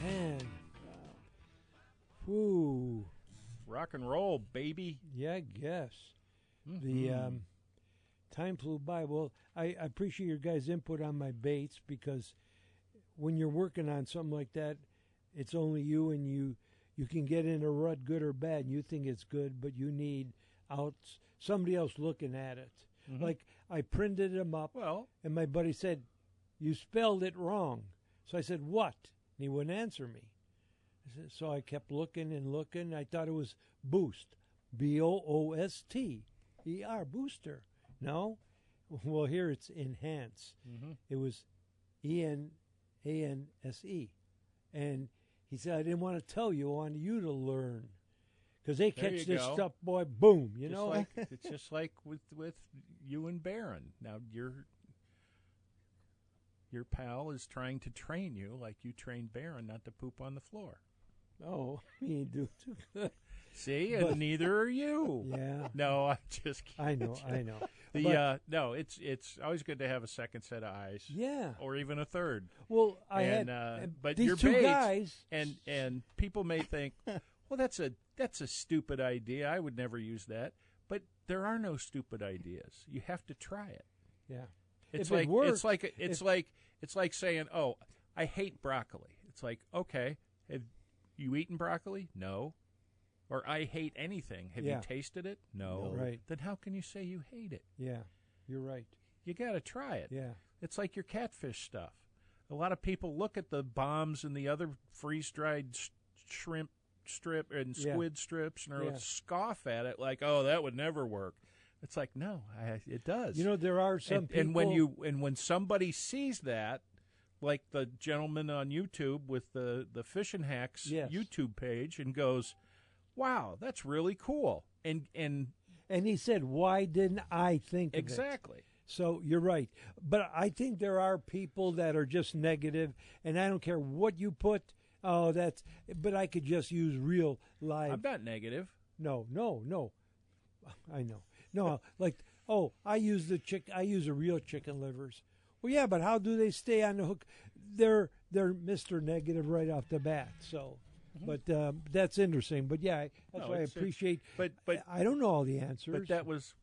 Man. Whoo. Rock and roll, baby. Yeah, I guess. Mm-hmm. The time flew by. Well, I appreciate your guys' input on my baits because when you're working on something like that, it's only you and you can get in a rut, good or bad, and you think it's good, but you need somebody else looking at it. Mm-hmm. Like I printed them up, and my buddy said, "You spelled it wrong." So I said, "What?" And he wouldn't answer me. So I kept looking and looking. I thought it was boost, BOOSTER, booster. No, well here it's enhance. Mm-hmm. It was ENANSE, and he said I didn't want to tell you. I wanted you to learn because they catch this stuff, boy. Boom, you know. It's just like with you and Barron. Now your pal is trying to train you like you trained Barron not to poop on the floor. Oh, he do too good. See, and neither are you. Yeah. No, I'm just kidding. I know. No, it's always good to have a second set of eyes. Yeah. Or even a third. Well, but these your two baits, guys, and people may think, well, that's a stupid idea. I would never use that. But there are no stupid ideas. You have to try it. Yeah. It's if like it works, it's like saying, "Oh, I hate broccoli." It's like, "Okay, have you eaten broccoli?" No. Or I hate anything. Have you tasted it? No. Right. Then how can you say you hate it? Yeah. You're right. You got to try it. Yeah. It's like your catfish stuff. A lot of people look at the bombs and the other freeze-dried shrimp strip and squid strips and scoff at it like, "Oh, that would never work." It's like, no, it does. You know, there are some people. And when somebody sees that, like the gentleman on YouTube with the Fishing Hacks YouTube page, and goes, "Wow, that's really cool," and he said, "Why didn't I think of it?" Exactly. So you're right, but I think there are people that are just negative, and I don't care what you put. Oh, but I could just use real live. I'm not negative. No. I know. No, like, I use the real chicken livers. Well, yeah, but how do they stay on the hook? They're Mr. Negative right off the bat. So, but that's interesting. But yeah, that's why I appreciate. But I don't know all the answers. But that was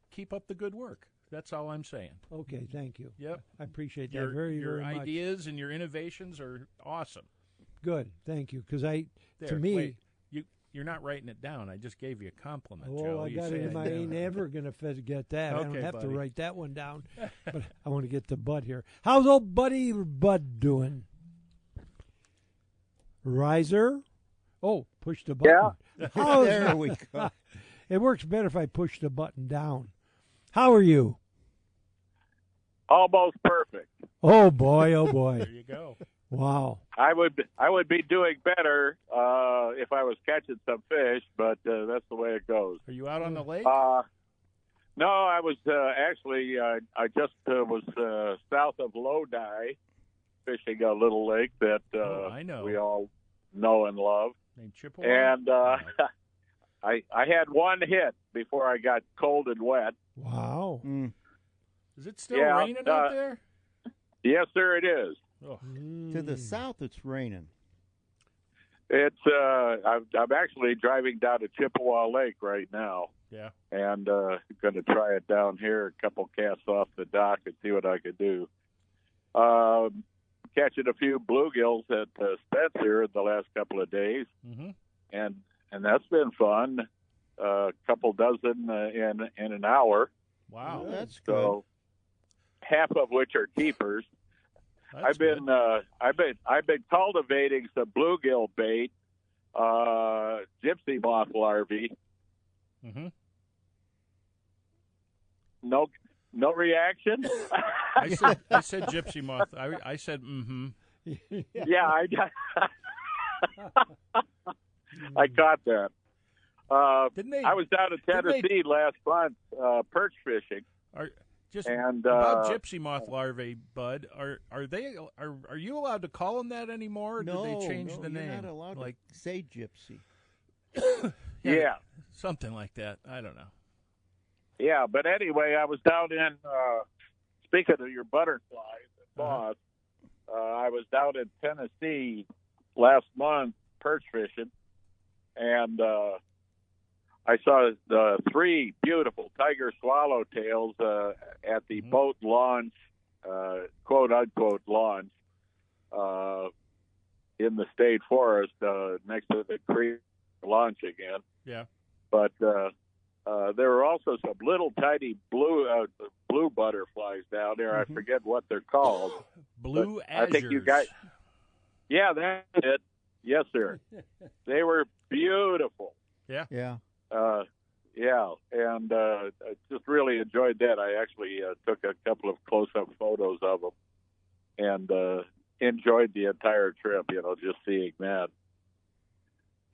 keep up the good work. That's all I'm saying. Okay, thank you. Yep, I appreciate that very your very much. Your ideas and your innovations are awesome. Good, thank you. Because you're not writing it down. I just gave you a compliment, Joe. Joe. I got it in my. I ain't never gonna forget that. Okay, I don't have buddy. to write that one down. But I want to get to Bud here. How's old buddy Bud doing? Riser? Oh, push the button. Yeah. There we go. It works better if I push the button down. How are you? Almost perfect. Oh boy! Oh boy! There you go. Wow. I would be doing better if I was catching some fish, but that's the way it goes. Are you out on the lake? No, I was actually I just was south of Lodi, fishing a little lake that I know. we all know and love. Named Chippewa? And I had one hit before I got cold and wet. Wow. Mm. Is it still raining out there? Yes, sir, it is. Oh. To the south, it's raining. It's I'm actually driving down to Chippewa Lake right now. Yeah. And going to try it down here, a couple casts off the dock and see what I could do. Catching a few bluegills at Spencer the last couple of days, and that's been fun. A couple dozen in an hour. Wow, that's good. So half of which are keepers. I've been cultivating some bluegill bait, gypsy moth larvae. Mm-hmm. No reaction. I said gypsy moth. I said mm-hmm. Yeah, I caught that. I was down in Tennessee last month perch fishing. About gypsy moth larvae, Bud. Are you allowed to call them that anymore? Or No, did they change the name? You're not allowed to say gypsy. Yeah, something like that. I don't know. Yeah, but anyway, I was down in. Speaking of your butterflies, boss, I was down in Tennessee last month perch fishing, and I saw the 3 beautiful tiger swallowtails at the boat launch, quote unquote launch, in the state forest next to the creek launch again. Yeah. But there were also some little tiny blue butterflies down there. I forget what they're called. Blue azures. I think you guys. Yeah, that's it. Yes, sir. They were beautiful. Yeah. Yeah. Yeah, and I just really enjoyed that. I actually took a couple of close-up photos of them, and enjoyed the entire trip. Just seeing that.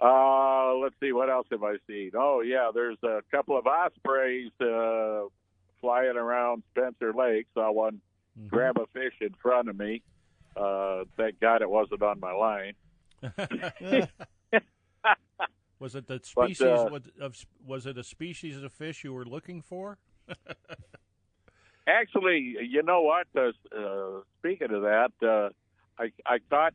Let's see, what else have I seen? Oh, yeah, there's a couple of ospreys flying around Spencer Lake. Saw one grab a fish in front of me. Thank God it wasn't on my line. Was it the species? Was it a species of fish you were looking for? Actually, you know what? Speaking of that, I caught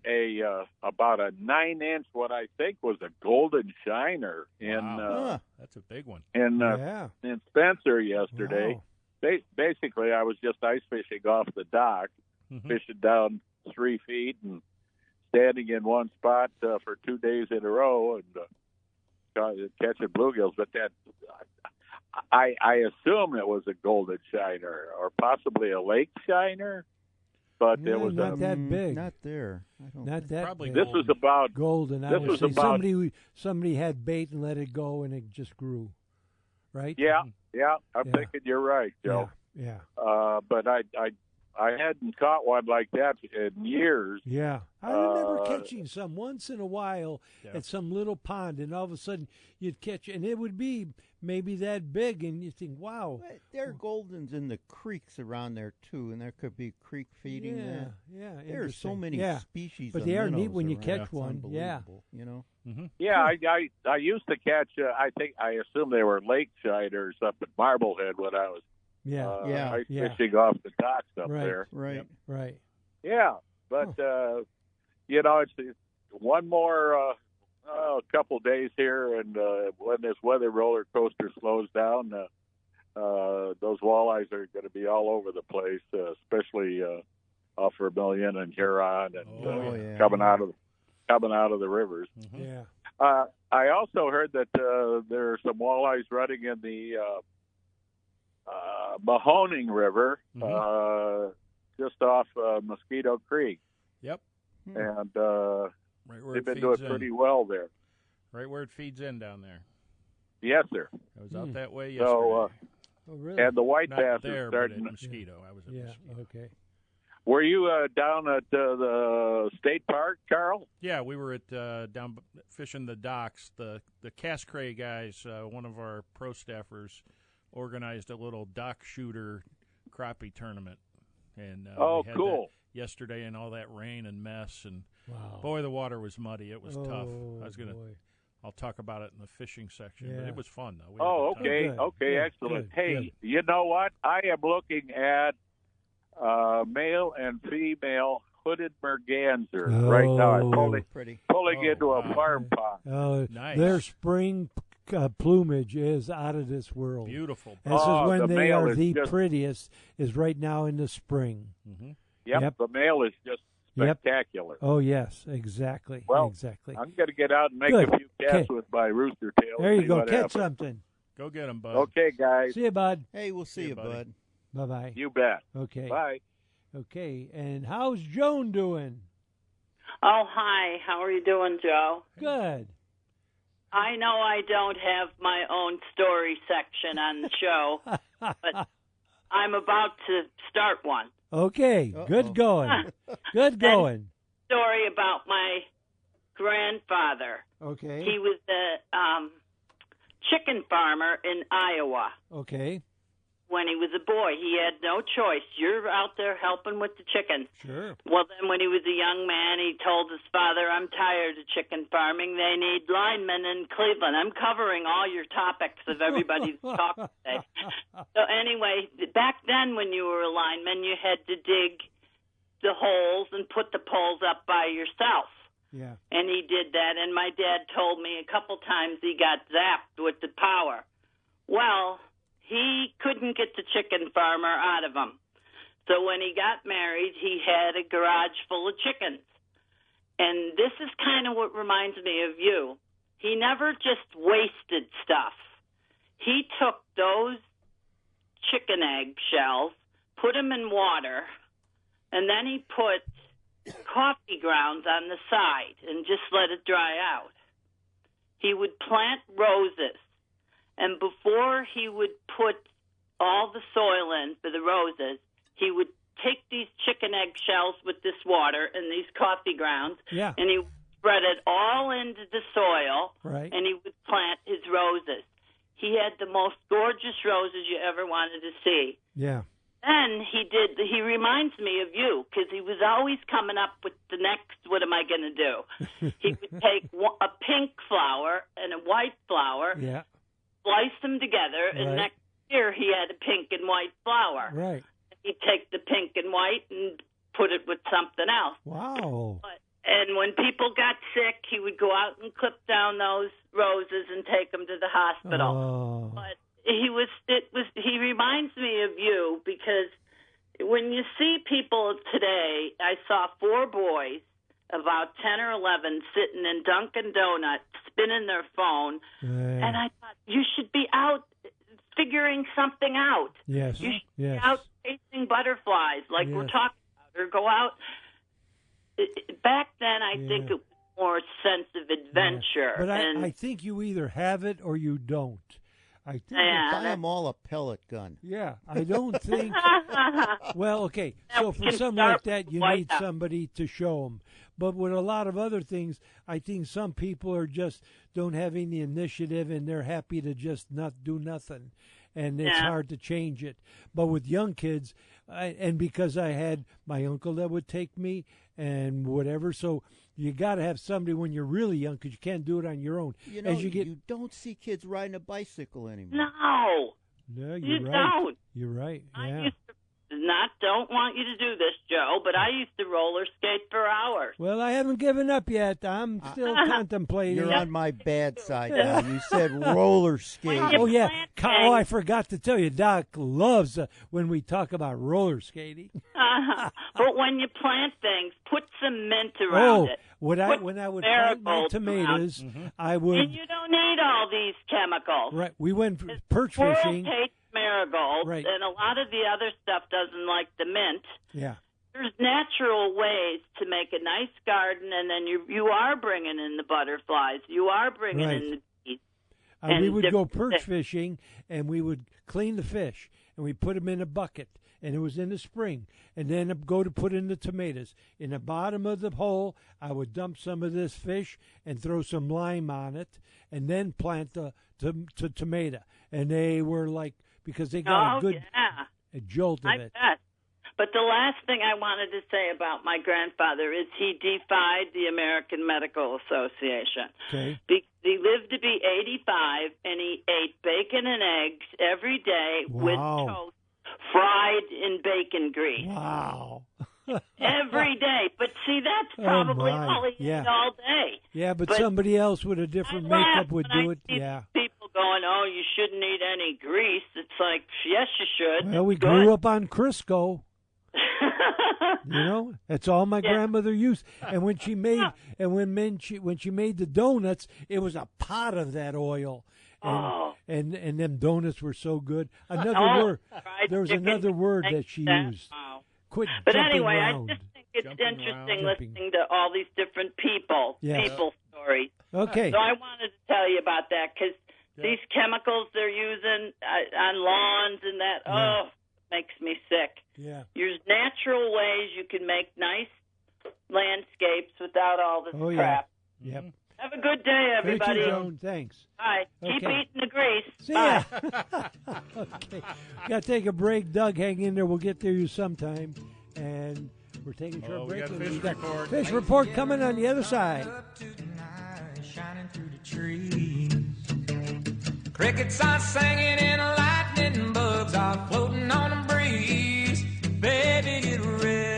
about a 9-inch, what I think was a golden shiner in that's a big one in Spencer yesterday. Wow. Basically, I was just ice fishing off the dock, fishing down 3 feet and standing in one spot for 2 days in a row and catching bluegills. But that I assume it was a golden shiner or possibly a lake shiner. But it was not that big. Not there. I don't Not that probably big. This was about golden. This was say about somebody had bait and let it go, and it just grew. Right? Yeah. I'm thinking you're right, Joe. Yeah. But I hadn't caught one like that in years. Yeah. I remember catching some once in a while at some little pond, and all of a sudden you'd catch, and it would be maybe that big, and you think, wow. There are goldens in the creeks around there, too, and there could be creek feeding there. Yeah, there are so many species but of they are neat minnows when you around. catch It's one. Yeah. unbelievable, Yeah, I used to catch, I assume they were lake shiners up at Marblehead when I was ice fishing off the docks up there. Right. Right. Yeah, but, it's one more couple days here, and when this weather roller coaster slows down, those walleyes are going to be all over the place, especially off Vermilion and Huron, and coming out of the rivers. Yeah. I also heard that there are some walleyes running in the Mahoning River, just off Mosquito Creek. Yep. And right where they've been doing pretty well there. Right where it feeds in down there. Yes, sir. I was out that way yesterday. So, really? and the white Not bass there, are starting. but at Mosquito. I was at Mosquito. Okay. Were you down at the state park, Carl? Yeah, we were at down fishing the docks. The Cascray guys, one of our pro staffers, organized a little dock shooter crappie tournament, and we had cool! That yesterday, and all that rain and mess, and wow. boy, the water was muddy. It was tough. Boy. I'll talk about it in the fishing section, but it was fun though. Okay, excellent. Hey, you know what? I am looking at male and female hooded merganser right now. I'm pulling into a farm pond. Oh, nice. Their spring plumage is out of this world. Beautiful. This is when they are the just prettiest, is right now in the spring. Yep, the male is just spectacular. Oh, yes, exactly. Well, exactly. I'm going to get out and make a few casts with my rooster tail. There you go. Catch happens. something. Go get them, bud. Okay, guys. See you, bud. Hey, we'll see you, bud. Bye-bye. You bet. Okay. Bye. Okay, and how's Joan doing? Oh, hi. How are you doing, Joe? Good. I know I don't have my own story section on the show, but I'm about to start one. Okay, good going. Good going. Story about my grandfather. Okay. He was a chicken farmer in Iowa. Okay. When he was a boy, he had no choice. You're out there helping with the chickens. Sure. Well, then when he was a young man, he told his father, I'm tired of chicken farming. They need linemen in Cleveland. I'm covering all your topics of everybody's talk today. So anyway, back then when you were a lineman, you had to dig the holes and put the poles up by yourself. Yeah. And he did that, and my dad told me a couple times he got zapped with the power. Well, he couldn't get the chicken farmer out of him. So when he got married, he had a garage full of chickens. And this is kind of what reminds me of you. He never just wasted stuff. He took those chicken egg shells, put them in water, and then he put coffee grounds on the side and just let it dry out. He would plant roses, and before he would put all the soil in for the roses, he would take these chicken egg shells with this water and these coffee grounds, and he would spread it all into the soil, and he would plant his roses. He had the most gorgeous roses you ever wanted to see. Yeah. Then he reminds me of you, because he was always coming up with the next, what am I going to do? He would take a pink flower and a white flower, slice them together, and next year he had a pink and white flower. Right. He'd take the pink and white and put it with something else. Wow. And when people got sick, he would go out and clip down those roses and take them to the hospital. Oh. But he reminds me of you, because when you see people today, I saw 4 boys, about 10 or 11, sitting in Dunkin' Donuts, spinning their phone, and I thought, you should be out figuring something out. Yes. You should be out chasing butterflies, like we're talking about, or go out. Back then, I think it was more a sense of adventure. But I think you either have it or you don't. I think buy them all a pellet gun. Yeah, I don't think. Well, okay. So for something like that, you need somebody to show them. But with a lot of other things, I think some people are just don't have any initiative, and they're happy to just not do nothing, and it's hard to change it. But with young kids, and because I had my uncle that would take me and whatever, so you got to have somebody when you're really young, because you can't do it on your own. You know, you don't see kids riding a bicycle anymore. No, you're right. Don't. You're right. I Yeah. used to don't want you to do this, Joe, but I used to roller skate for hours. Well, I haven't given up yet. I'm still contemplating. You're on my bad side now. You said roller skate. Oh, yeah. Oh, I forgot to tell you, Doc loves when we talk about roller skating. But when you plant things, put some mint around it. When I would plant my tomatoes, I would. And you don't need all these chemicals. Right. We went perch fishing. Marigold, and a lot of the other stuff doesn't like the mint. Yeah. There's natural ways to make a nice garden, and then you are bringing in the butterflies. You are bringing in the bees. We would go perch fishing, and we would clean the fish, and we put them in a bucket, and it was in the spring, and then go to put in the tomatoes. In the bottom of the hole, I would dump some of this fish and throw some lime on it, and then plant the tomato. And they were like, because they got a good a jolt of it. Bet. But the last thing I wanted to say about my grandfather is he defied the American Medical Association. Okay. He lived to be 85, and he ate bacon and eggs every day with toast, fried in bacon grease. Wow. Every day. But see, that's probably all he ate all day. Yeah, but somebody else with a different makeup would do it. Yeah. People going, oh, you shouldn't eat any grease. It's like, yes, you should. Well, we grew up on Crisco. You know, that's all my grandmother used. And when she made when she made the donuts, it was a pot of that oil. And them donuts were so good. Another word. There was another word that she used. Quit but jumping anyway, around. I just think it's interesting listening to all these different people stories. Okay. So I wanted to tell you about that, because these chemicals they're using on lawns and that, makes me sick. Yeah. There's natural ways you can make nice landscapes without all this crap. Yeah. Yep. Have a good day, everybody. Thank you, Joan. Thanks. Bye. Okay. Keep eating the grease. See ya. Okay. Got to take a break. Doug, hang in there. We'll get to you sometime. And we're taking a short break. We got fish report. Fish report coming on the other side. Shining through the trees. Crickets are singing and lightning bugs are floating on the breeze. Baby, get ready.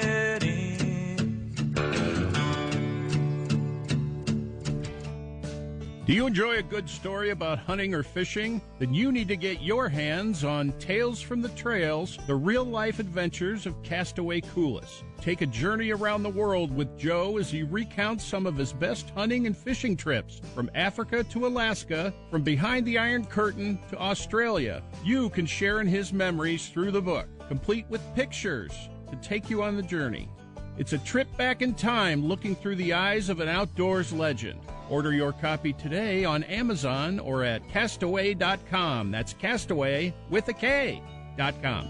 Do you enjoy a good story about hunting or fishing? Then you need to get your hands on Tales from the Trails, the real-life adventures of Castaway Coulis. Take a journey around the world with Joe as he recounts some of his best hunting and fishing trips, from Africa to Alaska, from behind the Iron Curtain to Australia. You can share in his memories through the book, complete with pictures to take you on the journey. It's a trip back in time looking through the eyes of an outdoors legend. Order your copy today on Amazon or at castaway.com. That's castaway with a K.com.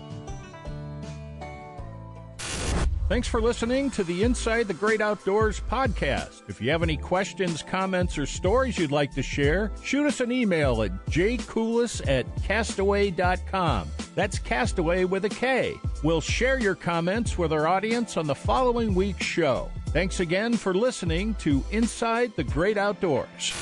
Thanks for listening to the Inside the Great Outdoors podcast. If you have any questions, comments, or stories you'd like to share, shoot us an email at jcoulis@castaway.com. That's Castaway with a K. We'll share your comments with our audience on the following week's show. Thanks again for listening to Inside the Great Outdoors.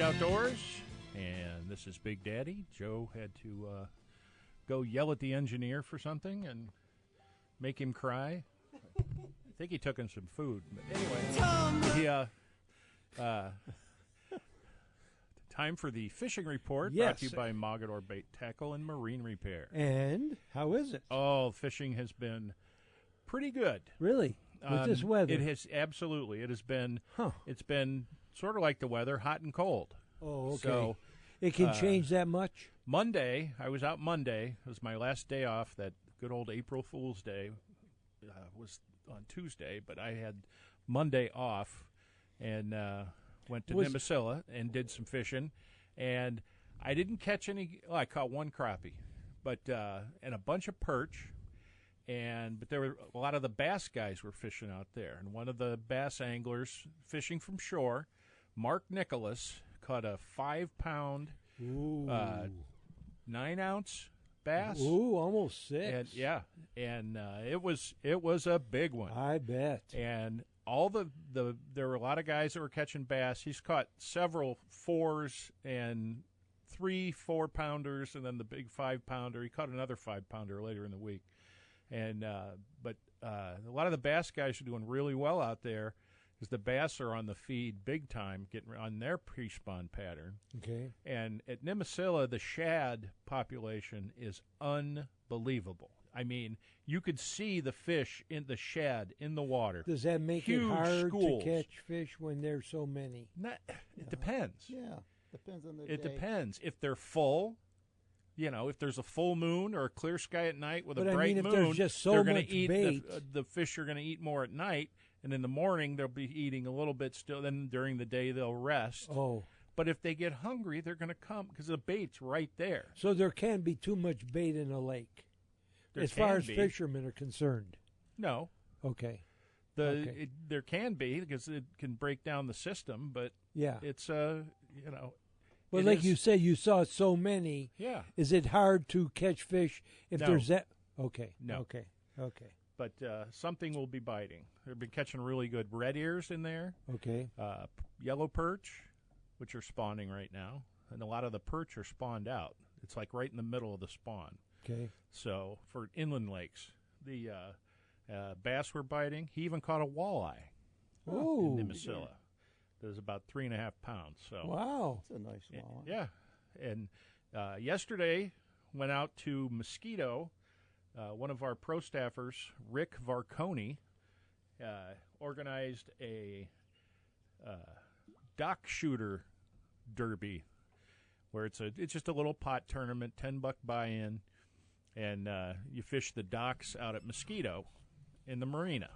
Outdoors, and this is Big Daddy. Joe had to go yell at the engineer for something and make him cry. I think he took him some food. But anyway, time for the fishing report, brought to you by Mogador Bait Tackle and Marine Repair. And how is it? Oh, fishing has been pretty good. Really? With this weather? It has, absolutely. It has been, it's been sort of like the weather, hot and cold. Oh, okay. So, it can change that much? Monday, I was out Monday. It was my last day off. That good old April Fool's Day was on Tuesday, but I had Monday off and went to Nimisila and did some fishing. And I didn't catch any. Oh, I caught one crappie, but and a bunch of perch. But there were a lot of the bass guys were fishing out there. And one of the bass anglers fishing from shore, Mark Nicholas, caught a 5-pound, 9-ounce bass. Ooh, almost 6. And it was a big one. I bet. And all there were a lot of guys that were catching bass. He's caught several 4s and 3 4-pounders, and then the big 5-pounder. He caught another 5-pounder later in the week. And but a lot of the bass guys are doing really well out there, because the bass are on the feed big time, getting on their pre-spawn pattern. Okay. And at Nimisila, the shad population is unbelievable. I mean, you could see the fish in the shad in the water. Does that make Huge it hard schools. to catch fish when there's so many? It depends. Yeah, depends on the day. It depends. If they're full, if there's a full moon or a clear sky at night with a bright moon, there's just so they're going much to eat bait. the fish are going to eat more at night, and in the morning they'll be eating a little bit still. Then during the day they'll rest. Oh. But if they get hungry, they're going to come because the bait's right there. So there can be too much bait in a lake, as far as fishermen are concerned. No. Okay. There can be, because it can break down the system, but it's But like you said, you saw so many. Yeah. Is it hard to catch fish if there's that? Okay. No. Okay. But something will be biting. They've been catching really good red ears in there. Okay. Yellow perch, which are spawning right now. And a lot of the perch are spawned out. It's like right in the middle of the spawn. Okay. So for inland lakes, the bass were biting. He even caught a walleye in Nimisila. It was about 3.5 pounds. So wow, that's a nice walleye. Yeah, and yesterday went out to Mosquito. One of our pro staffers, Rick Varconi, organized a dock shooter derby, where it's just a little pot tournament, $10 buy-in, and you fish the docks out at Mosquito in the marina.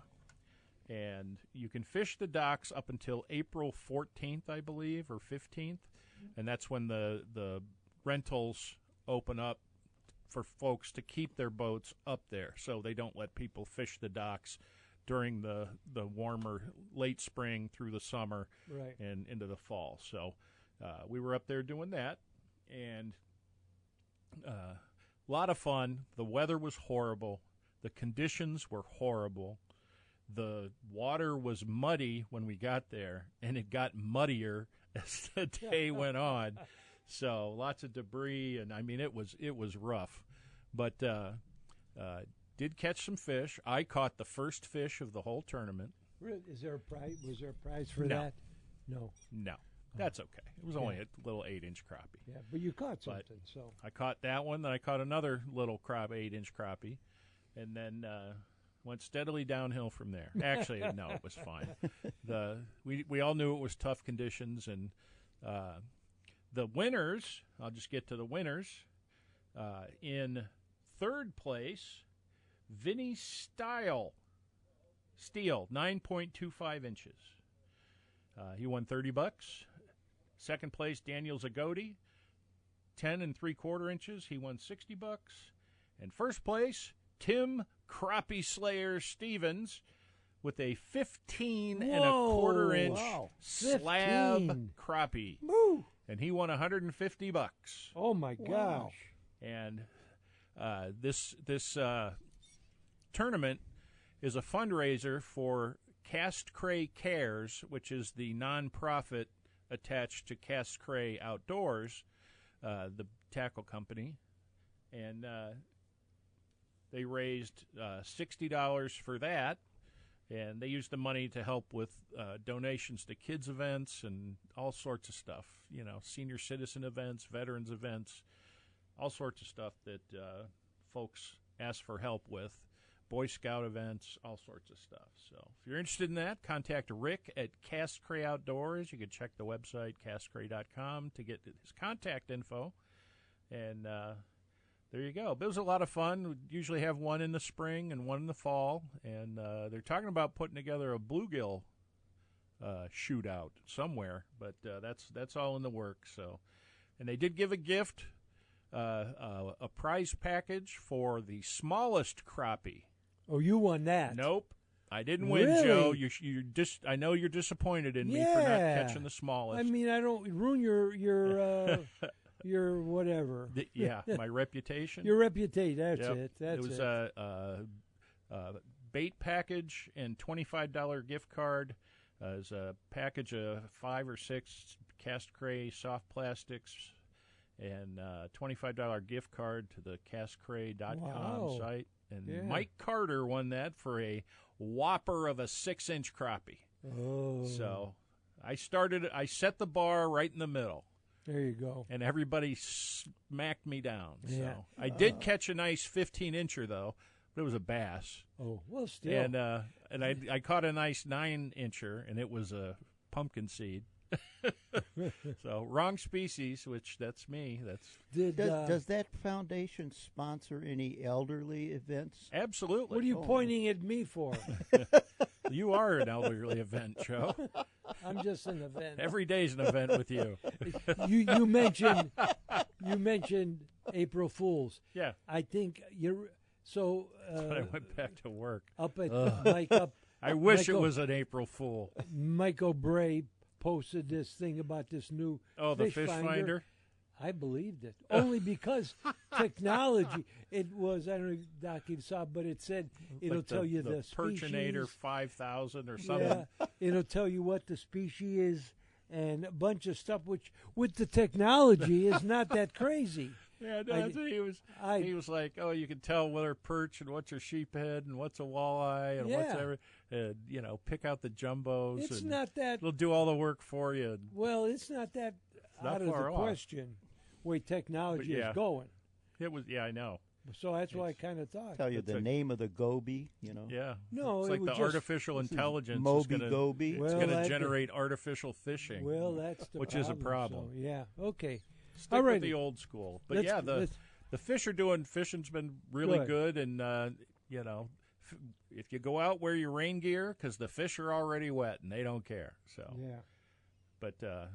And you can fish the docks up until April 14th, I believe, or 15th. And that's when the rentals open up for folks to keep their boats up there, so they don't let people fish the docks during the warmer late spring through the summer and into the fall. So we were up there doing that, and a lot of fun. The weather was horrible. The conditions were horrible. The water was muddy when we got there, and it got muddier as the day went on. So lots of debris, and I mean it was rough, but did catch some fish. I caught the first fish of the whole tournament. Is there a prize? Was there a prize for that? No. That's okay. It was only a little 8-inch crappie. Yeah, but you caught something. So I caught that one. Then I caught another little 8-inch crappie, and then went steadily downhill from there. Actually, no, it was fine. We all knew it was tough conditions, and the winners. I'll just get to the winners. In third place, Vinny Steele, 9.25 inches. He won $30. Second place, Daniel Zagoti, 10 3/4 inches. He won $60. And first place, Tim Crappie Slayer Stevens with a 15 1/4 inch slab crappie. Woo. And he won $150. Oh my gosh. And this tournament is a fundraiser for Cast Cray Cares, which is the nonprofit attached to Cast Cray Outdoors, the tackle company, and they raised $60 for that, and they used the money to help with donations to kids events and all sorts of stuff, senior citizen events, veterans events, all sorts of stuff that folks ask for help with. Boy Scout events, all sorts of stuff. So if you're interested in that, contact Rick at Cast Cray Outdoors. You can check the website, castcray.com, to get his contact info. And there you go. But it was a lot of fun. We usually have one in the spring and one in the fall. And they're talking about putting together a bluegill shootout somewhere. But that's all in the works. So, and they did give a gift, a prize package for the smallest crappie. Oh, you won that? Nope, I didn't win, really? Joe. You just I know you're disappointed in me for not catching the smallest. I mean, I don't ruin your your whatever. My reputation. Your reputation. That's Yep. it. That's it. Was a bait package and $25 gift card. As a package of 5 or 6 Cast Cray soft plastics. And $25 gift card to the castcray.com site. And Mike Carter won that for a whopper of a 6-inch crappie. Oh. So I set the bar right in the middle. There you go. And everybody smacked me down. Yeah. So I did catch a nice 15-incher, though, but it was a bass. Oh, well, still. And I caught a nice 9-incher, and it was a pumpkin seed. So wrong species, which that's me. Does that foundation sponsor any elderly events? Absolutely. What are you pointing at me for? You are an elderly event, Joe. I'm just an event. Every day's an event with you. You mentioned April Fools. Yeah. I think you're so. I went back to work. Up at Mike up. I wish it was an April Fool. Mike O'Bray posted this thing about this new the fish finder. I believed it only because technology. It was, I don't know if Doc you saw, but it said it'll tell you the Perchinator species. 5000 or something. Yeah, it'll tell you what the species is and a bunch of stuff, which with the technology is not that crazy. Yeah, no, he was like, oh, you can tell whether perch and what's a sheephead and what's a walleye and what's every, pick out the jumbos. It's not that. It'll do all the work for you. Well, it's not that out of the question. Way technology is going. It was, I know. So that's why I kind of thought. Tell you the name of the goby, Yeah. No, it's like the artificial intelligence Moby Goby. It's going to generate artificial fishing. Well, that's the which problem, is a problem. So, yeah. Okay. Stick with the old school. But the fish are fishing's been really good, and if you go out, wear your rain gear because the fish are already wet and they don't care. So but there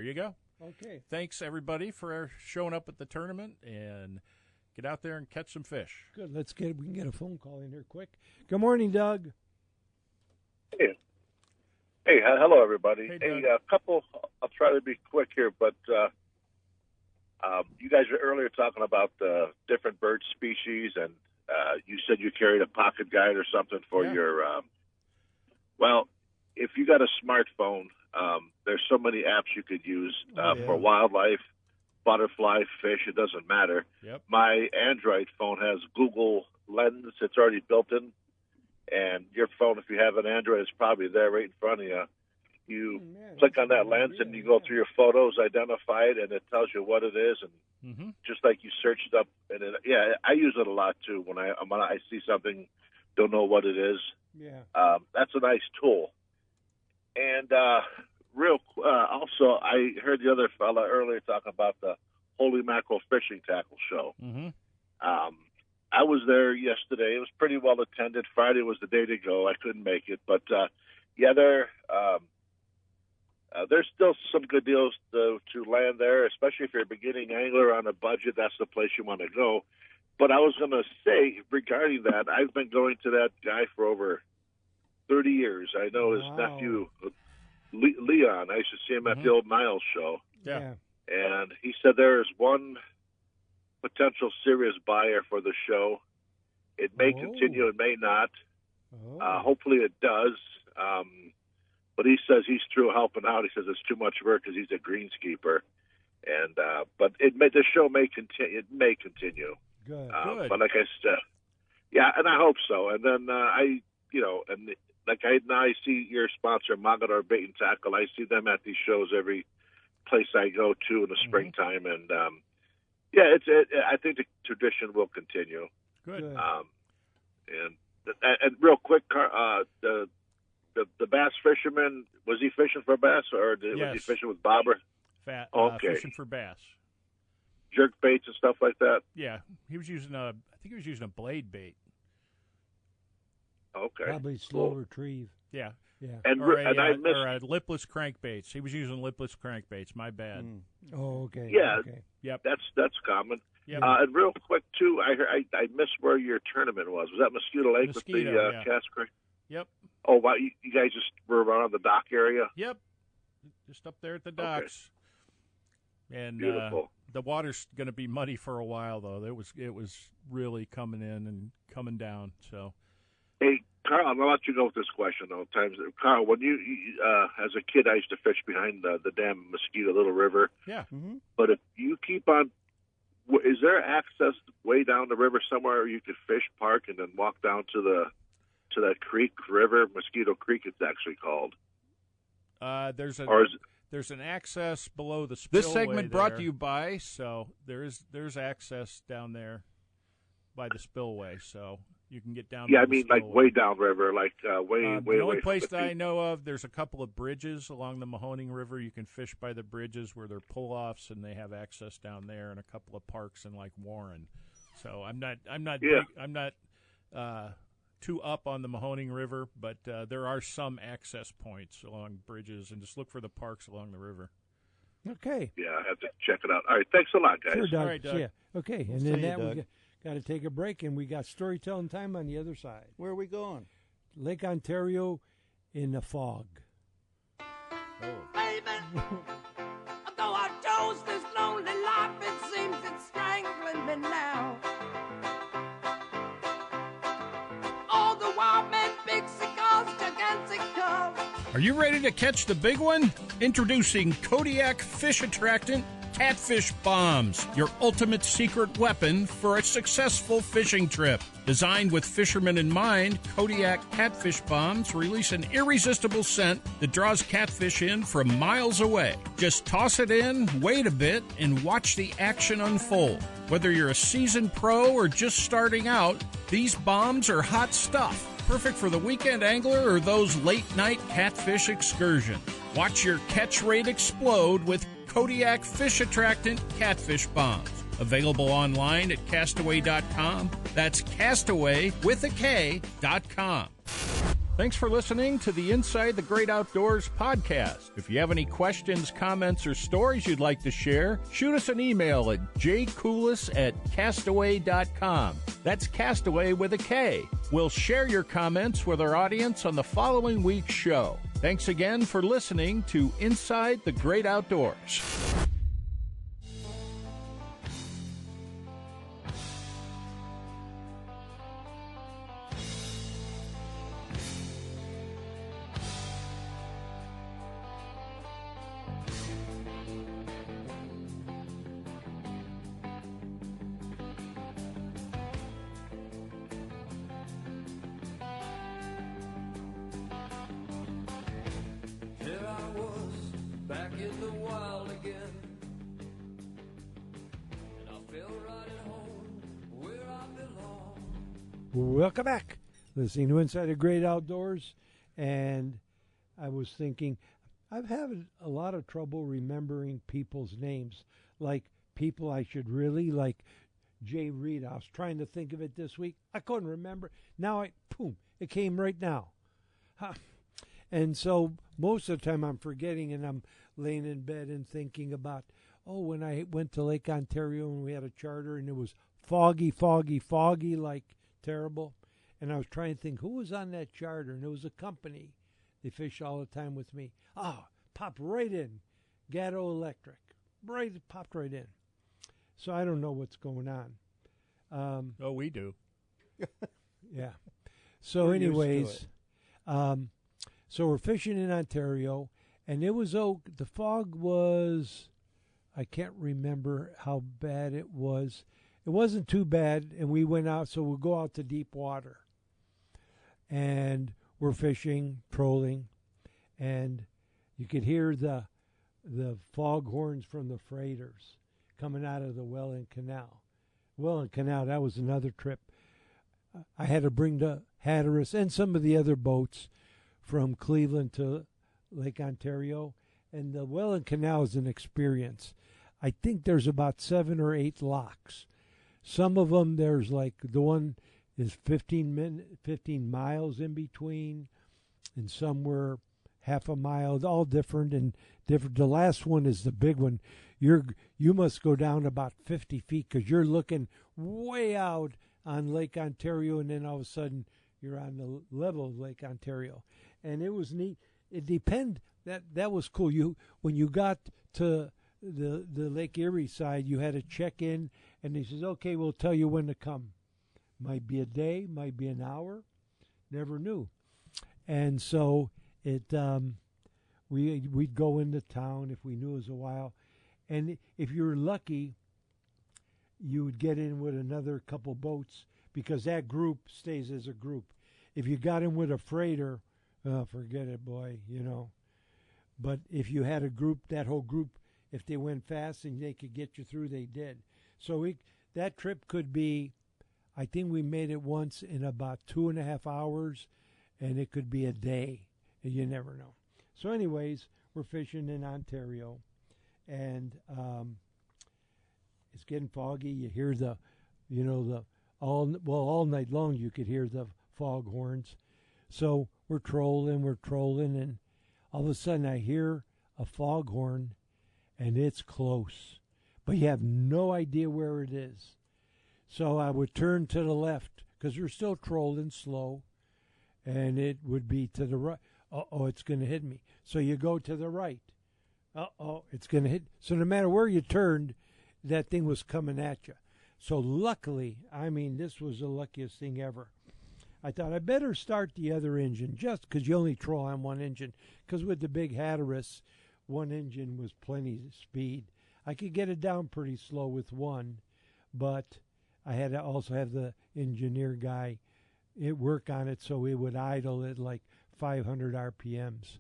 you go. Okay. Thanks everybody for showing up at the tournament, and get out there and catch some fish. Good. We can get a phone call in here quick. Good morning, Doug. Hey, hello, everybody. Hey, a couple, I'll try to be quick here, but you guys were earlier talking about different bird species and you said you carried a pocket guide or something for Yeah. your. Well, if you got a smartphone, there's so many apps you could use for wildlife, butterfly, fish. It doesn't matter. Yep. My Android phone has Google Lens. It's already built in, and your phone, if you have an Android, is probably there right in front of you. You click on that lens and you go through your photos, identify it, and it tells you what it is. And just like you search it up, and I use it a lot too when I see something, don't know what it is. Yeah. That's a nice tool. And also, I heard the other fella earlier talking about the Holy Mackerel Fishing Tackle Show. I was there yesterday. It was pretty well attended. Friday was the day to go. I couldn't make it, but there's still some good deals to land there, especially if you're a beginning angler on a budget. That's the place you want to go. But I was going to say regarding that, I've been going to that guy for over 30 years. I know his nephew, Leon. I used to see him at the old Niles show. Yeah. And he said there is one potential serious buyer for the show. It may continue, it may not. Hopefully it does. But he says he's through helping out. He says it's too much work because he's a greenskeeper. And but the show may continue. It may continue. Good. But like I said, yeah, and I hope so. And then I see your sponsor, Mogador Bait and Tackle. I see them at these shows every place I go to in the springtime, and I think the tradition will continue. Good. And real quick, the bass fisherman, was he fishing for bass or was he fishing with bobber? Fishing for bass. Jerk baits and stuff like that? Yeah, he was using I think he was using a blade bait. Okay. Probably slow retrieve. Yeah. Yeah. Or a lipless crankbaits. He was using lipless crankbaits. My bad. Oh, okay. Yeah. Okay. Yep. That's common. Yep. And real quick too, I missed where your tournament was. Was that Mosquito Lake with the Cass Creek? Yep. Oh wow! You guys just were around the dock area? Yep. Just up there at the docks. Okay. And beautiful. The water's going to be muddy for a while, though. It was really coming in and coming down. So. Hey, Carl, I'm going to let you go with this question, though. Carl, when you as a kid, I used to fish behind the damn Mosquito Little River. Yeah. Mm-hmm. But if you keep on, is there access way down the river somewhere where you could fish, park, and then walk down to that creek, river, Mosquito Creek, it's actually called? There's an access below the spillway. This segment brought to you by, so there's access down there by the spillway, so you can get down. Yeah, I mean, like way downriver, like way. The only place that I know of, there's a couple of bridges along the Mahoning River. You can fish by the bridges where they're pull-offs, and they have access down there, and a couple of parks in like Warren. So I'm not too up on the Mahoning River, but there are some access points along bridges, and just look for the parks along the river. Okay. Yeah, I have to check it out. All right, thanks a lot, guys. Sure, Doug. All right, Doug. Yeah. Okay, and then we got to take a break, and we got storytelling time on the other side. Where are we going? Lake Ontario in the fog. Baby, though I chose this lonely life, it seems it's strangling me now. All the wild men, big cigars, gigantic cars. Are you ready to catch the big one? Introducing Kodiak Fish Attractant Catfish Bombs, your ultimate secret weapon for a successful fishing trip. Designed with fishermen in mind, Kodiak Catfish Bombs release an irresistible scent that draws catfish in from miles away. Just toss it in, wait a bit, and watch the action unfold. Whether you're a seasoned pro or just starting out, these bombs are hot stuff. Perfect for the weekend angler or those late-night catfish excursions. Watch your catch rate explode with Kodiak Fish Attractant Catfish Bombs. Available online at castaway.com. That's castaway with a K.com. Thanks for listening to the Inside the Great Outdoors podcast. If you have any questions, comments, or stories you'd like to share, shoot us an email at jcoulis@castaway.com. That's castaway with a K. We'll share your comments with our audience on the following week's show. Thanks again for listening to Inside the Great Outdoors. in the wild again. And I feel right at home where I belong. Welcome back. Listening to Inside the Great Outdoors. And I was thinking, I've had a lot of trouble remembering people's names, like people I should really like. Jay Reed. I was trying to think of it this week. I couldn't remember. Now it came right now. And so most of the time I'm forgetting, and I'm laying in bed and thinking about, when I went to Lake Ontario and we had a charter and it was foggy, like terrible. And I was trying to think who was on that charter, and it was a company. They fish all the time with me. Popped right in. Gatto Electric. Popped right in. So I don't know what's going on. We do. Yeah. So anyways, so we're fishing in Ontario, and it was the fog was, I can't remember how bad it was. It wasn't too bad, and we went out, so we'll go out to deep water. And we're fishing, trolling, and you could hear the foghorns from the freighters coming out of the Welland Canal. Welland Canal, that was another trip. I had to bring the Hr.3 and some of the other boats from Cleveland to Lake Ontario, and the Welland Canal is an experience. I think there's about 7 or 8 locks. Some of them, there's like the one is 15 miles in between, and some were half a mile, all different and different. The last one is the big one. You must go down about 50 feet because you're looking way out on Lake Ontario, and then all of a sudden you're on the level of Lake Ontario. And it was neat. It depended. That was cool. When you got to the Lake Erie side, you had to check in, and he says, "Okay, we'll tell you when to come." Might be a day, might be an hour, never knew. And so we'd go into town if we knew it was a while, and if you were lucky, you would get in with another couple boats because that group stays as a group. If you got in with a freighter, forget it, boy, But if you had a group, that whole group, if they went fast and they could get you through, they did. So that trip could be, I think we made it once in about 2.5 hours, and it could be a day. You never know. So anyways, we're fishing in Ontario, and it's getting foggy. You hear all night long you could hear the foghorns. So we're trolling, and all of a sudden I hear a foghorn, and it's close, but you have no idea where it is. So I would turn to the left because we're still trolling slow, and it would be to the right. It's going to hit me. So you go to the right. It's going to hit. So no matter where you turned, that thing was coming at you. So luckily, this was the luckiest thing ever. I thought I better start the other engine just because you only troll on one engine. Because with the big Hatteras, one engine was plenty of speed. I could get it down pretty slow with one, but I had to also have the engineer guy work on it so it would idle at like 500 RPMs.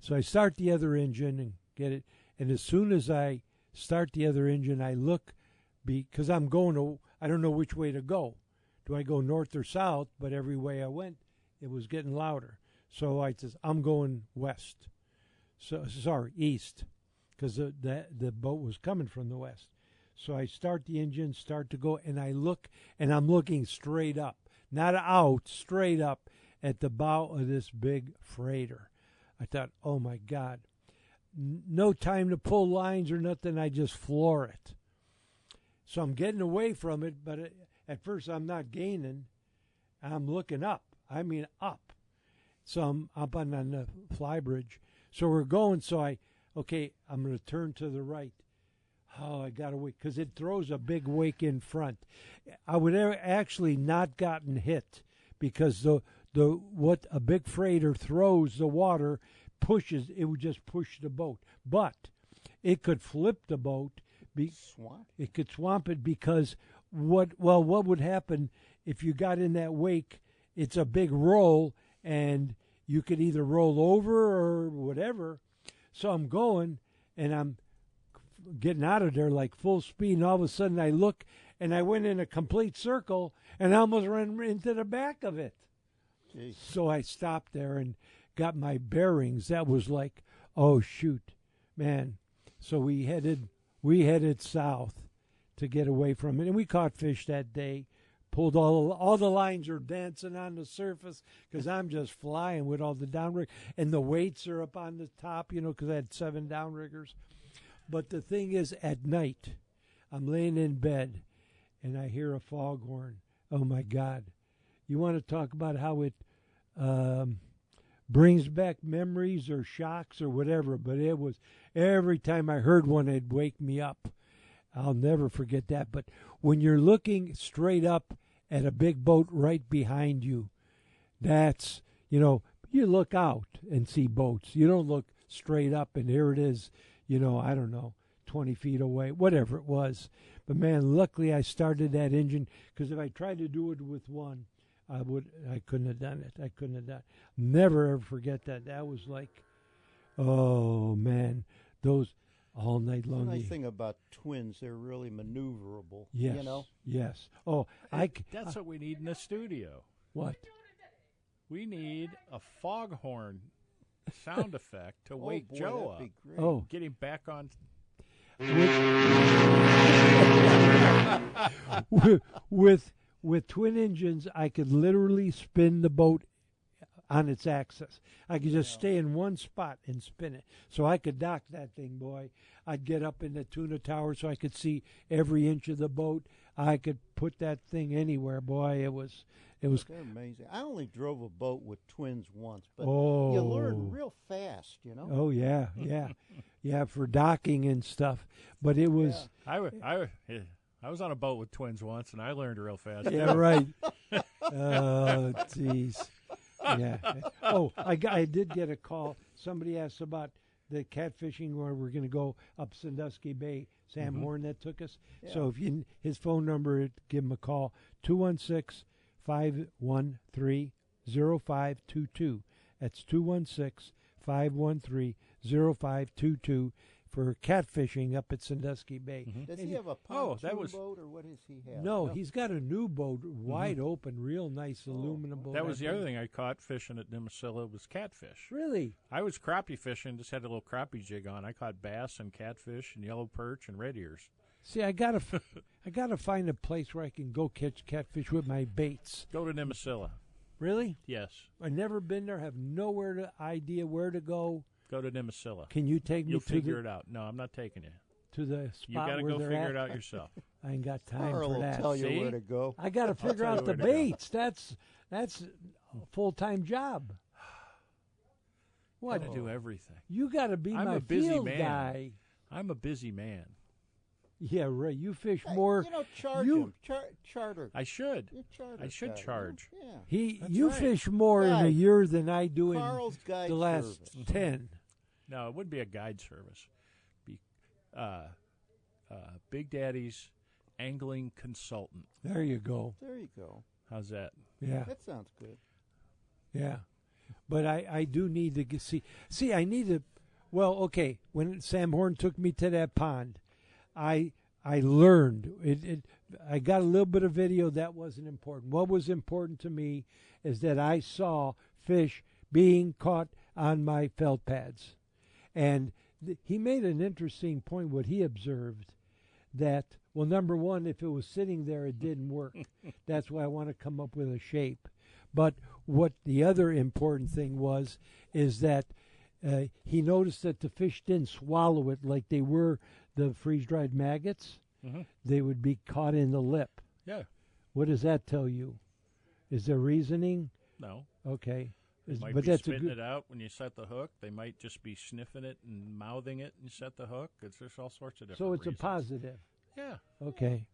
So I start the other engine and get it. And as soon as I start the other engine, I look because I'm going I don't know which way to go. Do I go north or south? But every way I went, it was getting louder. So I says, I'm going west. East, because the boat was coming from the west. So I start the engine, start to go, and I look, and I'm looking straight up, not out, straight up at the bow of this big freighter. I thought, oh my God, no time to pull lines or nothing. I just floor it. So I'm getting away from it, but at first I'm not gaining. I'm looking up. Up. So I'm up on the fly bridge. So we're going. So I'm going to turn to the right. Oh, I got to wait because it throws a big wake in front. I would actually not gotten hit because what a big freighter throws, the water pushes. It would just push the boat, but it could flip the boat. It could swamp it because what would happen if you got in that wake? It's a big roll, and you could either roll over or whatever. So I'm going, and I'm getting out of there like full speed, and all of a sudden I look, and I went in a complete circle, and I almost ran into the back of it. Jeez. So I stopped there and got my bearings. That was like, oh shoot, man. So we headed south to get away from it, and we caught fish that day. Pulled all the lines are dancing on the surface because I'm just flying with all the downrig, and the weights are up on the top, because I had 7 downriggers. But the thing is, at night, I'm laying in bed, and I hear a foghorn. Oh my God! You want to talk about how it brings back memories or shocks or whatever? But it was every time I heard one, it'd wake me up. I'll never forget that. But when you're looking straight up at a big boat right behind you, that's, you look out and see boats. You don't look straight up and here it is, I don't know, 20 feet away, whatever it was. But man, luckily I started that engine, because if I tried to do it with one, I couldn't have done it. I couldn't have done it. Never ever forget that. That was like, oh man, those all night long. The nice thing about twins, they're really maneuverable. Yes. Yes. Oh, that's what we need in the studio. What? We need a foghorn sound effect to wake Joe up. That'd be great. Oh, Get him back on. With twin engines, I could literally spin the boat on its axis. I could just stay in one spot and spin it. So I could dock that thing, boy. I'd get up in the tuna tower so I could see every inch of the boat. I could put that thing anywhere, boy. It was. They're amazing. I only drove a boat with twins once, but you learn real fast, Oh yeah, yeah, for docking and stuff. But it was. Yeah. I was on a boat with twins once, and I learned real fast. Yeah, right. Oh, jeez. Yeah. Oh, I did get a call. Somebody asked about the catfishing where we're going to go up Sandusky Bay. Sam Horn that took us. Yeah. So if his phone number, give him a call, 216-513-0522. That's 216-513-0522 for catfishing up at Sandusky Bay. Does he have a pontoon boat, or what does he have? No, he's got a new boat, wide open, real nice aluminum boat. That was the other thing I caught fishing at Nimisila was catfish. Really? I was crappie fishing, just had a little crappie jig on. I caught bass and catfish and yellow perch and red ears. See, I gotta find a place where I can go catch catfish with my baits. Go to Nimisila. Really? Yes. I've never been there. Have idea where to go. Go to Nimisila. Can you take me? You'll figure it out. No, I'm not taking you. To the spot you got to go figure it out yourself. I ain't got time Carl for that. will tell you where to go. I got to figure out the baits. That's a full-time job. What? Got to do everything. You got to be I'm my a busy field man. guy. I'm a busy man. Yeah, right. You fish more. Charge him. Charter. I should. Charter I should guy. charge. Yeah. You fish more in a year than I do in Carl's guide the last service. 10. No, it wouldn't be a guide service. Be Big Daddy's angling consultant. There you go. There you go. How's that? Yeah. That sounds good. Yeah. But I do need to see. I need to. Well, okay. When Sam Horn took me to that pond, I learned it. I got a little bit of video that wasn't important. What was important to me is that I saw fish being caught on my felt pads, and he made an interesting point. What he observed that, well, number one, if it was sitting there, it didn't work. That's why I want to come up with a shape. But what the other important thing is that he noticed that the fish didn't swallow it like they were the freeze-dried maggots. Mm-hmm. They would be caught in the lip. Yeah. What does that tell you? Is there reasoning? No. Okay. They might but be that's spitting it out when you set the hook. They might just be sniffing it and mouthing it and you set the hook. There's all sorts of different So it's reasons. a positive. Yeah. Okay.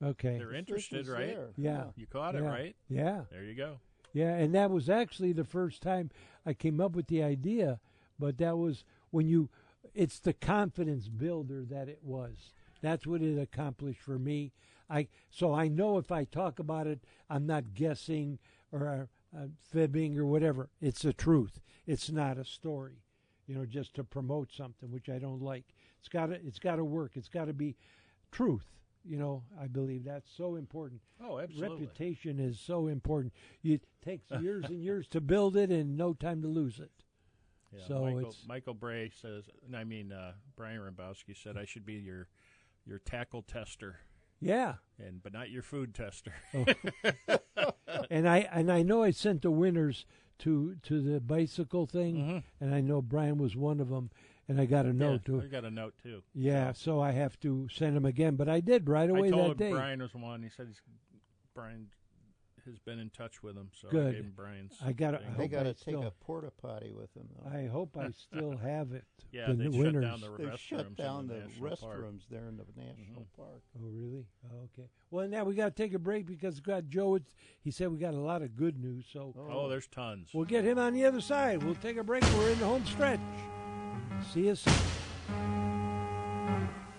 They're interested, right? There. Yeah. You caught it, right? Yeah. There you go. Yeah, and that was actually the first time I came up with the idea, but that was when it's the confidence builder that it was. That's what it accomplished for me. So I know if I talk about it, I'm not guessing or fibbing or whatever. It's the truth. It's not a story. just to promote something, which I don't like. It's got to work. It's got to be truth. I believe that's so important. Oh, absolutely. Reputation is so important. It takes years and years to build it and no time to lose it. Yeah, so Michael Bray says, Brian Rambowski said, I should be your tackle tester. Yeah. But not your food tester. Oh. And I know I sent the winners to the bicycle thing, and I know Brian was one of them, and I got a note too. I got a note too. Yeah, so I have to send him again, but I did right away that day. Brian was one. He said Brian has been in touch with him, so Good. I gave him Brian's. They got to take a porta potty with them, though. I hope I still have it. Yeah, they shut down the restrooms. They shut down the restrooms Park. there in the national park. Oh, really? Oh, okay. Well, now we got to take a break because we got Joe. He said we got a lot of good news. So there's tons. We'll get him on the other side. We'll take a break. We're in the home stretch. See you soon.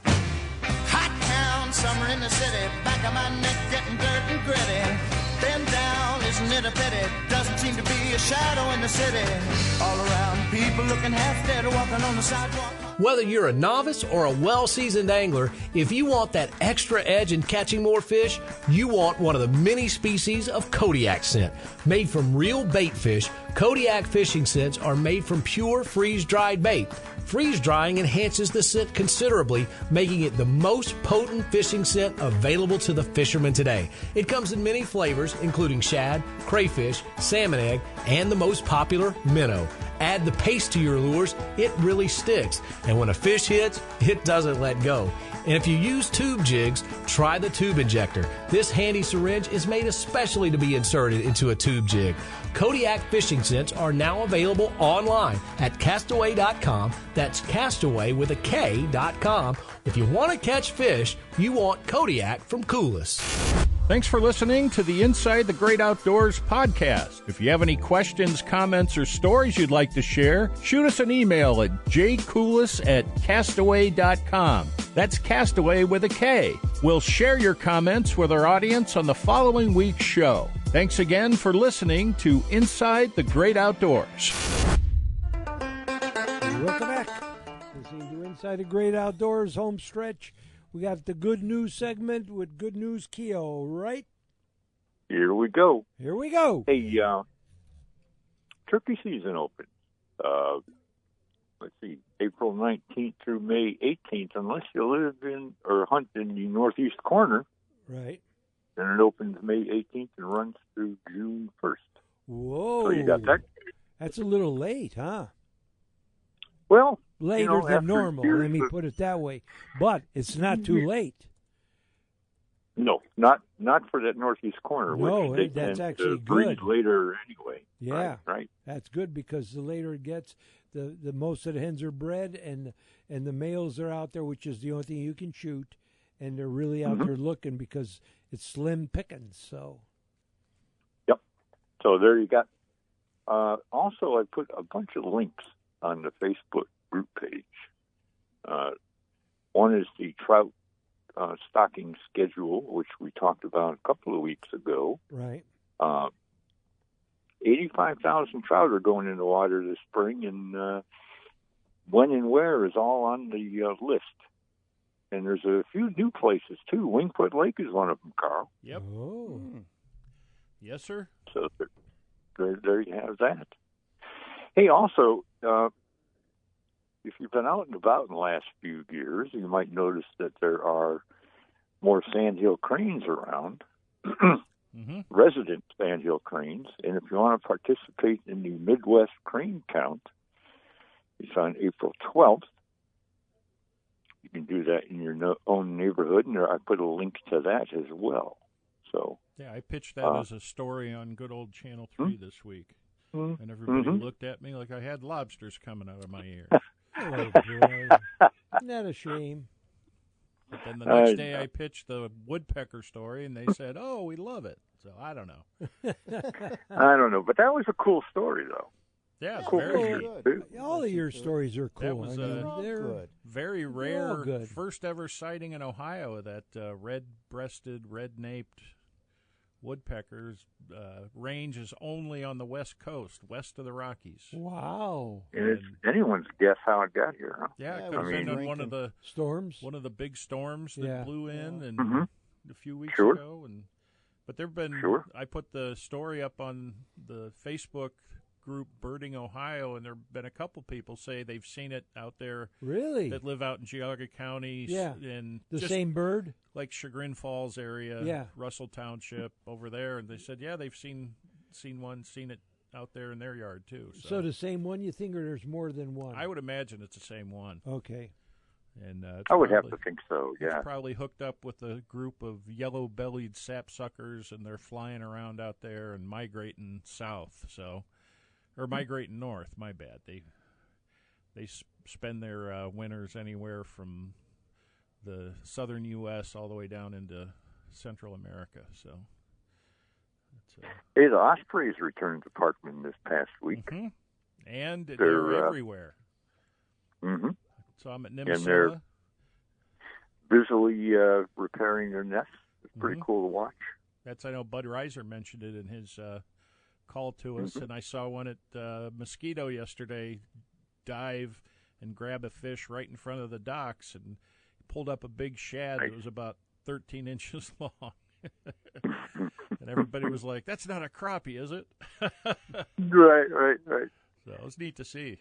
Hot town, summer in the city, back of my neck getting dirt and gritty. Bend down, isn't it a pity? Doesn't seem to be a shadow in the city. All around, people looking half dead, walking on the sidewalk. Whether you're a novice or a well-seasoned angler, if you want that extra edge in catching more fish, you want one of the many species of Kodiak scent. Made from real bait fish, Kodiak fishing scents are made from pure freeze-dried bait. Freeze-drying enhances the scent considerably, making it the most potent fishing scent available to the fishermen today. It comes in many flavors, including shad, crayfish, salmon egg, and the most popular, minnow. Add the paste to your lures, it really sticks. And when a fish hits, it doesn't let go. And if you use tube jigs, try the tube injector. This handy syringe is made especially to be inserted into a tube jig. Kodiak fishing scents are now available online at castaway.com. That's castaway with a K.com. If you want to catch fish, you want Kodiak from Coulis. Thanks for listening to the Inside the Great Outdoors podcast. If you have any questions, comments, or stories you'd like to share, shoot us an email at jcoulis@castaway.com. That's Castaway with a K. We'll share your comments with our audience on the following week's show. Thanks again for listening to Inside the Great Outdoors. Welcome back. Listening to Inside the Great Outdoors home stretch. We got the good news segment with Good News Keo, right? Here we go. Here we go. Hey, turkey season opens. Let's see, April 19th through May 18th, unless you live in or hunt in the northeast corner. Right. Then it opens May 18th and runs through June 1st. Whoa. So you got that. That's a little late, huh? Well, later than normal, let me put it that way. But it's not too late. No, not for that northeast corner. No, which that's tend actually to breed good. later anyway. Yeah, right. That's good because the later it gets, the most of the hens are bred, and the males are out there, which is the only thing you can shoot, and they're really out there looking because it's slim pickings. So. Yep. So there you got. Also, I put a bunch of links on the Facebook group page. One is the trout stocking schedule, which we talked about a couple of weeks ago. Right. 85,000 trout are going in the water this spring, and when and where is all on the list. And there's a few new places, too. Wingfoot Lake is one of them, Carl. Yep. Oh. Yes, sir. So there you have that. Hey, also, if you've been out and about in the last few years, you might notice that there are more sandhill cranes around, resident sandhill cranes. And if you want to participate in the Midwest Crane Count, it's on April 12th. You can do that in your own neighborhood, and I put a link to that as well. So yeah, I pitched that as a story on good old Channel 3 this week. And everybody looked at me like I had lobsters coming out of my ears. Oh, boy. Isn't that a shame? But then the next day I pitched the woodpecker story, and they said, oh, we love it. So I don't know. I don't know, but that was a cool story, though. Yeah, cool. Very good. All of your stories are cool. That was they're very rare, first ever sighting in Ohio of that red-breasted, red-naped woodpeckers range is only on the west coast, west of the Rockies. Wow! And it's anyone's guess how it got here, huh? Yeah, it could have been on one of the storms, one of the big storms that blew in and a few weeks Sure. ago. But there've been. Sure. I put the story up on the Facebook group Birding Ohio, and there've been a couple people say they've seen it out there. Really? That live out in Geauga County. Yeah. And the just same bird? like Chagrin Falls area, Yeah. Russell Township over there, and they said, yeah, they've seen it out there in their yard too. So the same one, you think, or there's more than one? I would imagine it's the same one. Okay. And I would have to think so. Yeah. It's probably hooked up with a group of yellow-bellied sapsuckers, and they're flying around out there and migrating south. Or migrating north. My bad. They spend their winters anywhere from the southern U.S. all the way down into Central America. So, hey, the ospreys returned to Parkman this past week, and they're everywhere. Mm-hmm. So I'm at And Nimisola. they're busily repairing their nests. It's pretty cool to watch. I know Bud Reiser mentioned it in his call to us, and I saw one at Mosquito yesterday dive and grab a fish right in front of the docks and pulled up a big shad that was about 13 inches long. And everybody was like, that's not a crappie, is it? Right. So it was neat to see.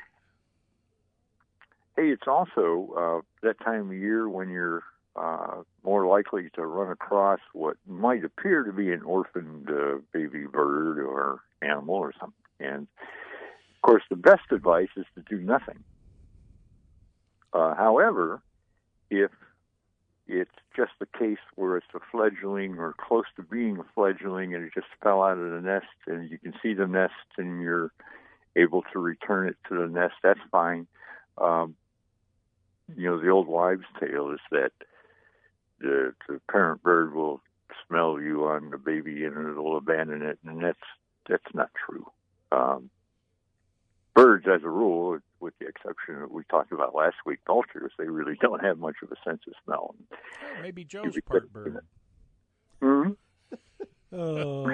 Hey, it's also that time of year when you're more likely to run across what might appear to be an orphaned baby bird or animal or something. And, of course, the best advice is to do nothing. However, if it's just the case where it's a fledgling or close to being a fledgling and it just fell out of the nest and you can see the nest and you're able to return it to the nest, that's fine. The old wives' tale is that the parent bird will smell you on the baby and it'll abandon it, and that's not true. Birds, as a rule, with the exception that we talked about last week, vultures, they really don't have much of a sense of smell. Maybe Joe's part bird. Mm-hmm. Oh.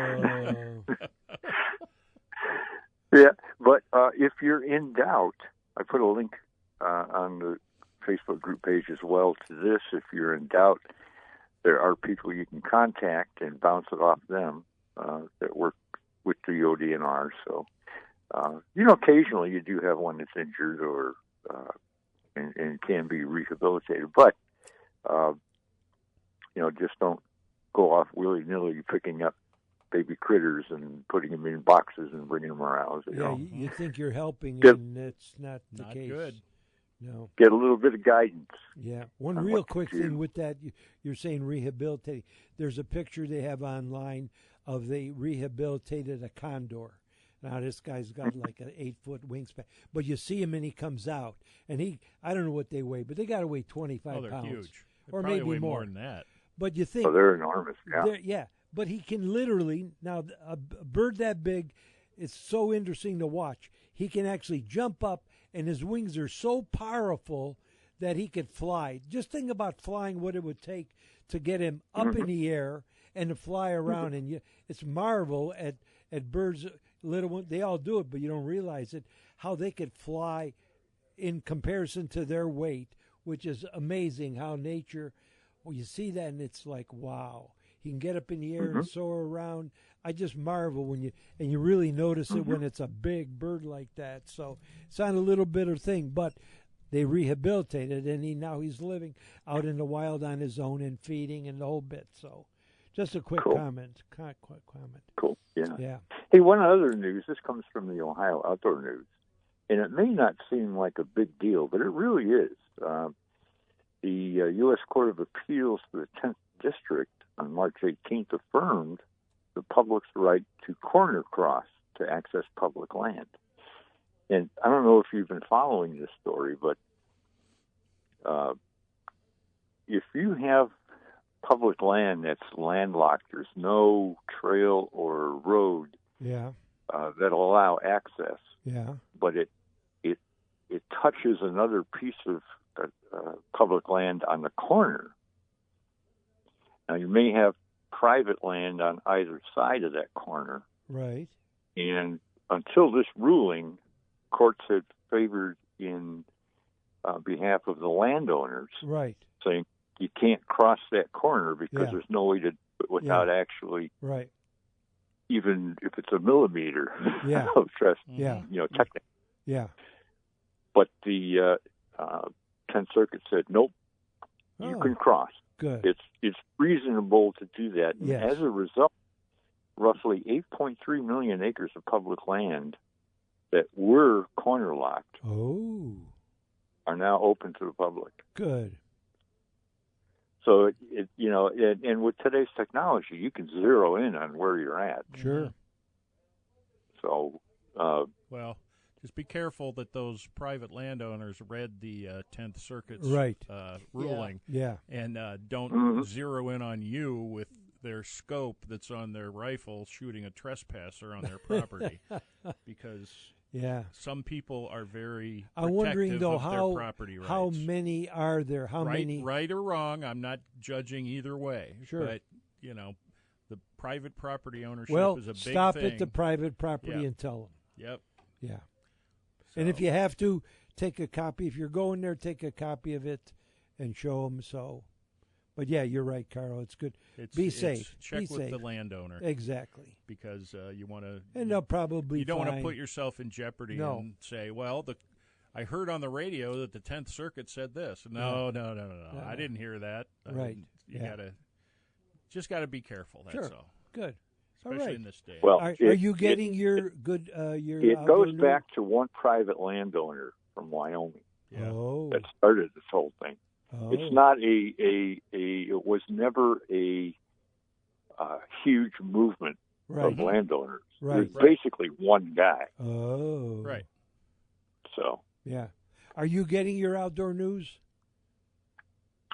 Yeah, but if you're in doubt, I put a link on the Facebook group page as well to this. If you're in doubt, there are people you can contact and bounce it off them that work with the ODNR. So, occasionally you do have one that's injured or and can be rehabilitated. But, just don't go off willy-nilly picking up baby critters and putting them in boxes and bringing them around. You think you're helping, and it's not the case. Good. No. Get a little bit of guidance. Yeah. One real quick thing with that, you're saying rehabilitating. There's a picture they have online of they rehabilitated a condor. Now, this guy's got like an 8-foot wingspan. But you see him and he comes out. And I don't know what they weigh, but they got to weigh 25 they're pounds. huge. They or probably maybe weigh more than that. But you think. They're enormous, yeah. Yeah. But he can literally, now a bird that big, it's so interesting to watch. He can actually jump up, and his wings are so powerful that he could fly. Just think about flying, what it would take to get him up in the air and to fly around. And it's marvel at birds, little ones. They all do it, but you don't realize it, how they could fly in comparison to their weight, which is amazing how nature, you see that and it's like, wow. He can get up in the air and soar around. I just marvel when you really notice it when it's a big bird like that. So it's not a little bit of thing, but they rehabilitated, and now he's living out in the wild on his own and feeding and the whole bit. So just a quick comment. Quick comment. Cool. Yeah. Yeah. Hey, one other news. This comes from the Ohio Outdoor News, and it may not seem like a big deal, but it really is. The U.S. Court of Appeals for the 10th District on March 18th affirmed the public's right to corner cross to access public land. And I don't know if you've been following this story, but if you have public land that's landlocked, there's no trail or road that'll allow access, but it touches another piece of public land on the corner. Now, you may have private land on either side of that corner. Right. And until this ruling, courts had favored in behalf of the landowners, right, saying you can't cross that corner because there's no way to do it without actually, right, even if it's a millimeter yeah, of trespass, yeah, technically. Yeah. But the 10th Circuit said, nope, you can cross. Good. It's reasonable to do that. And yes. as a result, roughly 8.3 million acres of public land that were corner locked are now open to the public. Good. So, and with today's technology, you can zero in on where you're at. Sure. So, well, just be careful that those private landowners read the 10th Circuit's ruling, and don't zero in on you with their scope that's on their rifle shooting a trespasser on their property, because some people are very I'm wondering though of their property rights. How many are there? How many? Right or wrong? I'm not judging either way. Sure, but the private property ownership is a big thing. Stop at the private property and tell them. Yep. Yeah. So. And if you have to, take a copy. If you're going there, take a copy of it and show them. So, but yeah, you're right, Carl. It's good. Be safe. Check with the landowner. Exactly. Because you want to. And they'll probably. You don't want to put yourself in jeopardy and say, "Well, I heard on the radio that the 10th Circuit said this." No. I didn't hear that. Right. You got to be careful. That's all. Good. Especially in this day. Well, are you getting your good? Your it goes back to one private landowner from Wyoming that started this whole thing. It's not it was never a huge movement of landowners. Right. It's basically one guy. Oh. Right. So. Yeah. Are you getting your outdoor news?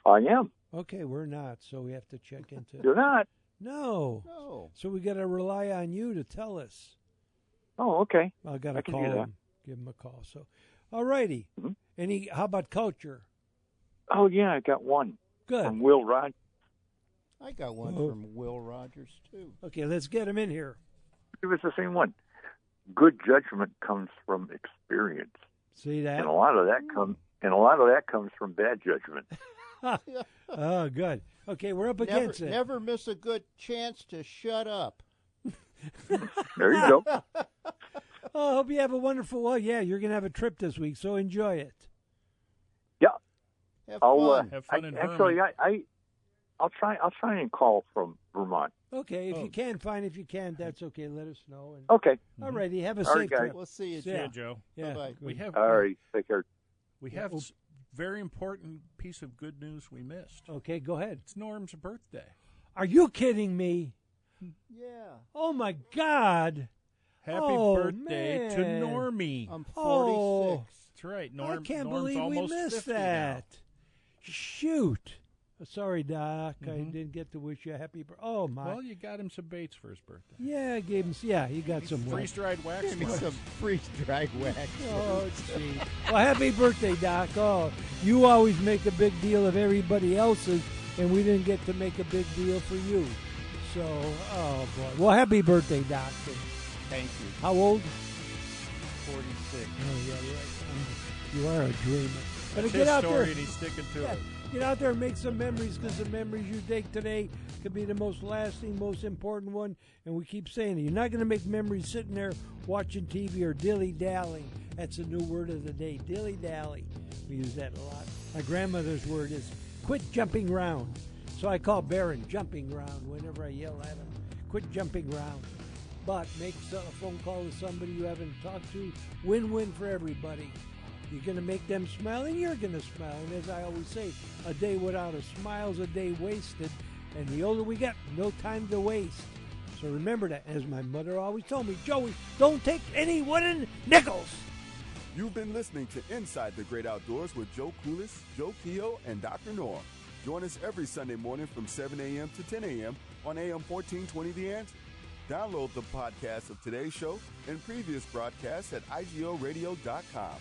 I am. Okay, we're not, so we have to check into. You're not. No. So we got to rely on you to tell us. Oh, okay. I got to call him. Give him a call. So, all righty. Mm-hmm. How about culture? Oh yeah, I got one. Good. From Will Rogers. I got one from Will Rogers too. Okay, let's get him in here. It was the same one. Good judgment comes from experience. See that? And a lot of that comes from bad judgment. Oh, good. Okay, we're up against it. Never miss a good chance to shut up. There you go. I hope you have a wonderful. Well, yeah, you're going to have a trip this week, so enjoy it. Yeah, have fun. Have fun in Vermont. Actually, I'll try and call from Vermont. Okay, if you can, fine. If you can, that's okay. Let us know. And, okay. All righty. Have a all safe right, trip. We'll see you, Joe. Joe. Joe. Yeah. Bye-bye. All right. Take care. We have very important piece of good news we missed. Okay, go ahead. It's Norm's birthday. Are you kidding me? Yeah. Oh, my God. Happy birthday to Normie. I'm 46. Oh, that's right. Norm's can't almost believe we missed 50 that. Now. Shoot. Sorry, Doc. I didn't get to wish you a happy birthday. Oh, my. Well, you got him some baits for his birthday. Yeah, I gave him. Yeah, he got some freeze-dried wax. Give me some freeze-dried wax. Oh, gee. Well, happy birthday, Doc. Oh, you always make a big deal of everybody else's, and we didn't get to make a big deal for you. So, oh, boy. Well, happy birthday, Doc. Thank you. How old? 46. Oh, yeah, right. You are a dreamer. But That's get his out story, there. and he's sticking to it. Get out there and make some memories, because the memories you take today could be the most lasting, most important one. And we keep saying it. You're not going to make memories sitting there watching TV or dilly-dallying. That's a new word of the day, dilly-dally. We use that a lot. My grandmother's word is quit jumping round. So I call Barron jumping round whenever I yell at him. Quit jumping round. But make a phone call to somebody you haven't talked to. Win-win for everybody. You're going to make them smile, and you're going to smile. And as I always say, a day without a smile is a day wasted. And the older we get, no time to waste. So remember that. As my mother always told me, Joey, don't take any wooden nickels. You've been listening to Inside the Great Outdoors with Joe Coolis, Joe Keogh, and Dr. Norm. Join us every Sunday morning from 7 a.m. to 10 a.m. on AM 1420 The Answer. Download the podcast of today's show and previous broadcasts at IGOradio.com.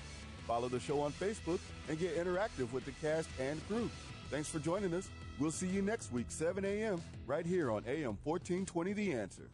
Follow the show on Facebook and get interactive with the cast and crew. Thanks for joining us. We'll see you next week, 7 a.m., right here on AM 1420 The Answer.